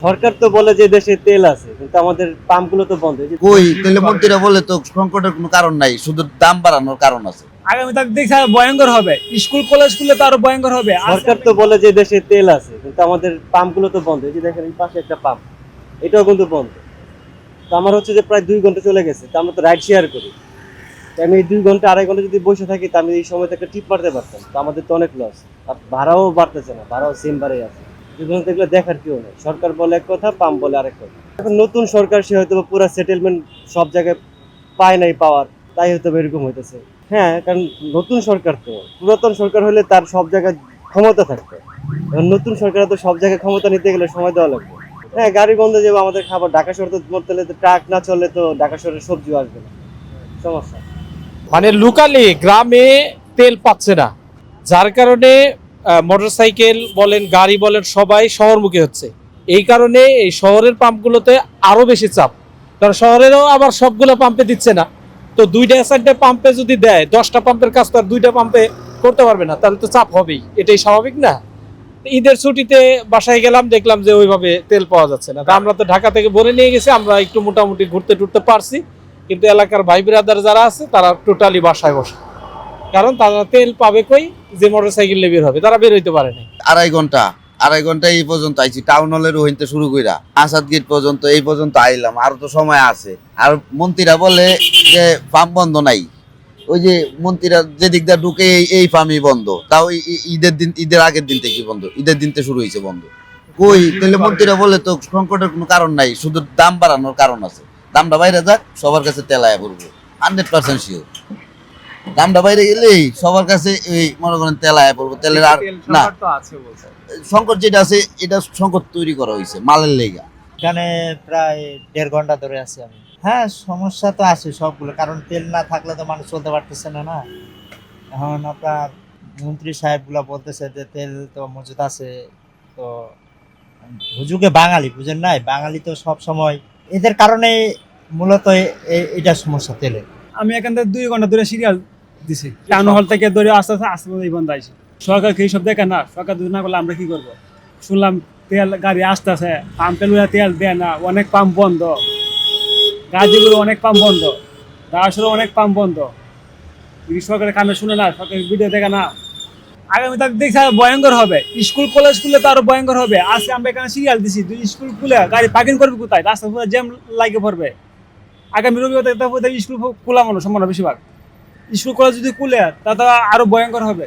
সরকার তো বলে যে দেশে তেল আছে, কিন্তু আমাদের পাম্পগুলো তো বন্ধ। কই তেলে মন্ত্রীরা বলে তো সংকটের কোনো কারণ নাই, শুধু দাম বাড়ানোর কারণ আছে। আগামী তারিখ দেখছি আরো ভয়ঙ্কর হবে, স্কুল কলেজ খুললে তো আরো ভয়ঙ্কর হবে। সরকার তো বলে যে দেশে তেল আছে, কিন্তু আমাদের পাম্পগুলো তো বন্ধ। এই যে দেখেন এই পাশে একটা পাম্প, এটাও কিন্তু বন্ধ। তো আমার হচ্ছে যে প্রায় 2 ঘন্টা চলে গেছে, তো আমরা তো রাইড শেয়ার করি। তো আমি এই 2 ঘন্টা 2.5 ঘন্টা যদি বসে থাকি, তো আমি এই সময়তে একটা টিপ মারতে পারতাম। তো আমাদের তো অনেক লস। আর ভাড়াও বাড়তেছে না, ভাড়াও সেম বাড়াই আছে। এগুলো দেখলে দেখার কেউ নেই। সরকার বলে এক কথা, পাম্প বলে আরেক কথা। এখন নতুন সরকার, সে হয়তো পুরো সেটেলমেন্ট সব জায়গায় পায় নাই পাওয়ার, তাই হয়তো এরকম হইতেছে। হ্যাঁ, কারণ নতুন সরকার তো, পুরাতন সরকার হলে তার সব জায়গায় ক্ষমতা থাকতো। এখন নতুন সরকার তো সব জায়গায় ক্ষমতা নিতে গেলে সময় দেওয়া লাগবে। হ্যাঁ, গাড়ি বন্ধ যাবে, আমাদের খাবার ঢাকা শহর তো মরতে হলে তো ট্রাক না চললে তো ঢাকা শহরের সবজিও আসবে না, সমস্যা। মানে লোকালি গ্রামে তেল পাচ্ছে না, যার কারণে মোটরসাইকেল বলেন গাড়ি বলেন সবাই শহরমুখী হচ্ছে। এই কারণে এই শহরের পাম্পগুলোতে আরো বেশি চাপ, কারণ শহরেরও আবার সবগুলো পাম্পে দিচ্ছে না। তো 2টা 4টা পাম্পে যদি দেয়, 10টা পাম্পের কাজ তো আর 2টা পাম্পে করতে পারবে না, তাহলে তো চাপ হবেই, এটাই স্বাভাবিক না। ঈদের ছুটিতে বাসায় গেলাম, দেখলাম যে ওইভাবে তেল পাওয়া যাচ্ছে না। তা আমরা তো ঢাকা থেকে ভরে নিয়ে গেছি, আমরা একটু মোটামুটি ঘুরতে টুরতে পারছি, কিন্তু এলাকার ভাই বিরাদার যারা আছে তারা টোটালি বাসায় বসে, কারণ তারা তেল পাবে কই, যে মোটরসাইকেল নিয়ে বের হবে তারা বের হইতে পারে না। 2.5 ঘন্টা এই পর্যন্ত আইছি, টাউন হলের হইতে শুরু কইরা আসাদ গেট পর্যন্ত এই পর্যন্ত আইলাম, আরো তো সময় আছে। আর মন্ত্রীরা বলে যে পাম্প বন্ধ নাই, ওই যে মন্ত্রীরা যেদিক দিয়ে ঢুকে এই পাম্পই বন্ধ, তাও ঈদের দিন, ঈদের আগের দিন থেকে বন্ধ, ঈদের দিন থেকে শুরু হয়েছে বন্ধ। কই তেলে মন্ত্রীরা বলে তো সংকটের কোনো কারণ নাই, শুধু দাম বাড়ানোর কারণ আছে। দামটা বাইরে যাক, সবার কাছে তেল আয়া পড়বো 100% শিওর। দামটা বাইরে গেলেই সবার কাছে এই মনে করেন তেল আয়া পড়বো, তেলের আর না সংকট যেটা আছে, এটা সংকট তৈরি করা হয়েছে মালের লেগা। এখানে প্রায় 1.5 ঘন্টা ধরে আছি আমি। হ্যাঁ, সমস্যা তো আছে সবগুলো, কারণ তেল না থাকলে তো মানুষ চলতে পারতেছে না। না, এখন আপনার মন্ত্রী সাহেবগুলো বলতেছে যে তেল তো মজুদ আছে। তো হুজুগে বাঙালি বুঝেন নাই, বাঙালি তো সব সময় এদের কারণে মূলত এটা সমস্যা তেলের। আমি এখান থেকে 2 ঘন্টা ধরে সিরিয়াল দিছি, টাউন হল থেকে ধরে আস্তে আস্তে আস্তে এই বন্ধ আইছি। সরকার কি সব দেখে না? সরকার যদি না করলে আমরা কি করবো? শুনলাম তেল গাড়ি আসতেছে, পাম্পে তেল দেয় না, অনেক পাম্প বন্ধ, গাড়িগুলো অনেক পাম্প বন্ধ, আসলে অনেক পাম্প বন্ধ। সরকারের কানে শুনে না, সরকারের ভিডিও দেখে না। আগামী তারিখ দেখছি আরো ভয়ঙ্কর হবে, স্কুল কলেজ খুললে তো আরো ভয়ঙ্কর হবে। আজকে আমরা এখানে সিরিয়াল দিছি, স্কুল খুলে গাড়ি পার্কিং করবে কোথায়? রাস্তা পুরো জ্যাম লাগে পড়বে। আগামী রবিবার স্কুল খোলা মনে সম্ভাবনা বেশিরভাগ। স্কুল কলেজ যদি খুলে তা তো আরো ভয়ঙ্কর হবে।